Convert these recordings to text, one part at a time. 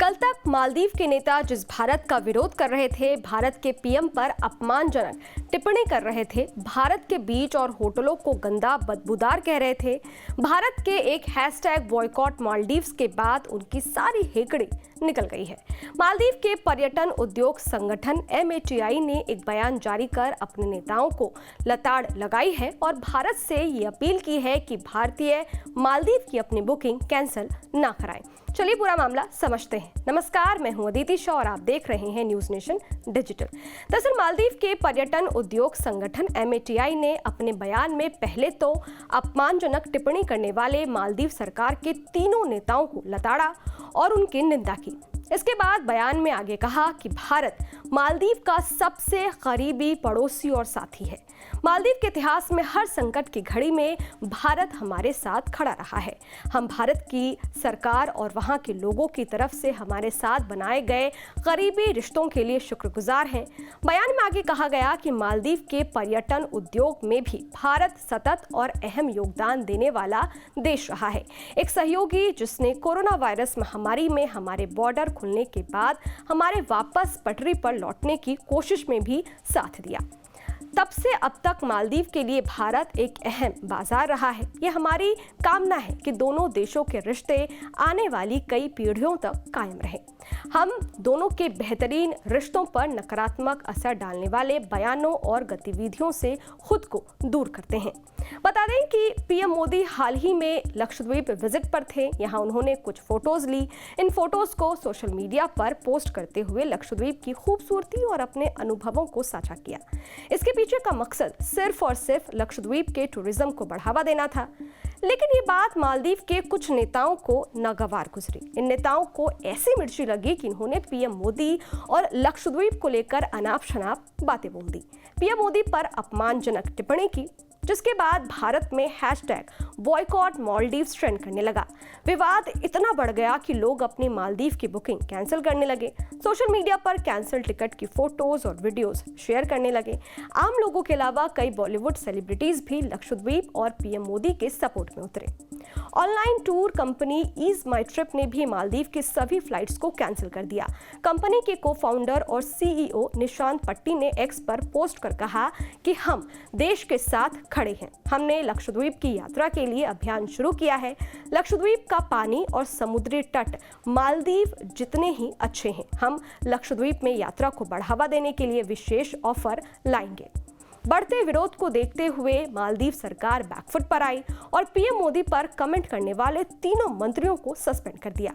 कल तक मालदीव के नेता जिस भारत का विरोध कर रहे थे, भारत के पीएम पर अपमानजनक टिप्पणी कर रहे थे, भारत के बीच और होटलों को गंदा बदबूदार कह रहे थे, भारत के एक हैशटैग बॉयकॉट मालदीव्स के बाद उनकी सारी हेकड़ी निकल गई है। मालदीव के पर्यटन उद्योग संगठन MATI ने एक बयान जारी कर अपने नेताओं को लताड़ लगाई है और भारत से ये अपील की है कि भारतीय मालदीव की अपनी बुकिंग कैंसिल ना कराएं। चलिए पूरा मामला समझते हैं। नमस्कार, मैं हूं अदिति शाह और आप देख रहे हैं न्यूज नेशन डिजिटल। दरअसल मालदीव के पर्यटन उद्योग संगठन MATI ने अपने बयान में पहले तो अपमानजनक टिप्पणी करने वाले मालदीव सरकार के तीनों नेताओं को लताड़ा और उनकी निंदा की। इसके बाद बयान में आगे कहा कि भारत मालदीव का सबसे करीबी पड़ोसी और साथी है। मालदीव के इतिहास में हर संकट की घड़ी में भारत हमारे साथ खड़ा रहा है। हम भारत की सरकार और वहां के लोगों की तरफ से हमारे साथ बनाए गए करीबी रिश्तों के लिए शुक्रगुजार हैं। बयान में आगे कहा गया कि मालदीव के पर्यटन उद्योग में भी भारत सतत और अहम योगदान देने वाला देश रहा है, एक सहयोगी जिसने कोरोना वायरस महामारी में हमारे बॉर्डर खुलने के बाद हमारे वापस पटरी पर लौटने की कोशिश में भी साथ दिया। तब से अब तक मालदीव के लिए भारत एक अहम बाजार रहा है। यह हमारी कामना है कि दोनों देशों के रिश्ते आने वाली कई पीढ़ियों तक कायम रहें। हम दोनों के बेहतरीन रिश्तों पर नकारात्मक असर डालने वाले बयानों और गतिविधियों से खुद को दूर करते हैं। बता दें कि पीएम मोदी हाल ही में लक्षद्वीप विजिट पर थे। यहां उन्होंने कुछ फोटोज ली। इन फोटोज को सोशल मीडिया पर पोस्ट करते हुए लक्षद्वीप की खूबसूरती और अपने अनुभवों को साझा किया। इसके पीछे का मकसद सिर्फ और सिर्फ लक्षद्वीप के टूरिज्म को बढ़ावा देना था। लेकिन ये बात मालदीव के कुछ नेताओं को नागवार गुजरी। इन नेताओं को ऐसी मिर्ची लगी कि इन्होंने पीएम मोदी और लक्षद्वीप को लेकर अनाप शनाप बातें बोल दी। पीएम मोदी पर अपमानजनक टिप्पणी की, जिसके बाद भारत में हैशटैग बॉयकॉट मालदीव्स ट्रेंड करने लगा। विवाद इतना बढ़ गया कि लोग अपनी मालदीव की बुकिंग कैंसिल करने लगे। सोशल मीडिया पर कैंसिल टिकट की फोटोज और वीडियोस शेयर करने लगे। आम लोगों के अलावा कई बॉलीवुड सेलिब्रिटीज भी लक्षद्वीप और पीएम मोदी के सपोर्ट में उतरे। ऑनलाइन टूर कंपनी ईज माई ट्रिप ने भी मालदीव की सभी फ्लाइट्स को कैंसिल कर दिया। कंपनी के को-फाउंडर और CEO निशांत पट्टी ने एक्स पर पोस्ट कर कहा कि हम देश के साथ खड़े हैं। हमने लक्षद्वीप की यात्रा के लिए अभियान शुरू किया है। लक्षद्वीप का पानी और समुद्री तट मालदीव जितने ही अच्छे हैं। हम लक्षद्वीप में यात्रा को बढ़ावा देने के लिए विशेष ऑफर लाएंगे। बढ़ते विरोध को देखते हुए मालदीव सरकार बैकफुट पर आई और पीएम मोदी पर कमेंट करने वाले तीनों मंत्रियों को सस्पेंड कर दिया।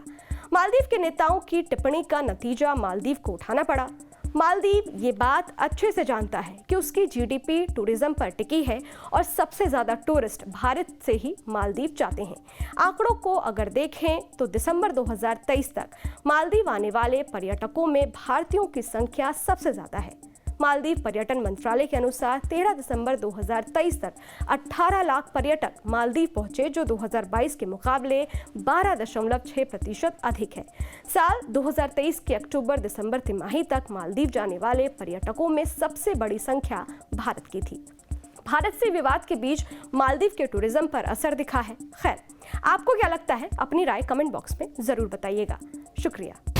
मालदीव के नेताओं की टिप्पणी का नतीजा मालदीव को उठाना पड़ा। मालदीव ये बात अच्छे से जानता है कि उसकी GDP टूरिज्म पर टिकी है और सबसे ज्यादा टूरिस्ट भारत से ही मालदीव जाते हैं। आंकड़ों को अगर देखें तो दिसंबर 2023 तक मालदीव आने वाले पर्यटकों में भारतीयों की संख्या सबसे ज्यादा है। मालदीव पर्यटन मंत्रालय के अनुसार 13 दिसंबर 2023 तक 18 लाख पर्यटक मालदीव पहुंचे, जो 2022 के मुकाबले 12.6% अधिक है। साल 2023 के अक्टूबर-दिसंबर तिमाही तक मालदीव जाने वाले पर्यटकों में सबसे बड़ी संख्या भारत की थी। भारत से विवाद के बीच मालदीव के टूरिज्म पर असर दिखा है। खैर, आपको क्या लगता है? अपनी राय कमेंट बॉक्स में जरूर बताइएगा। शुक्रिया।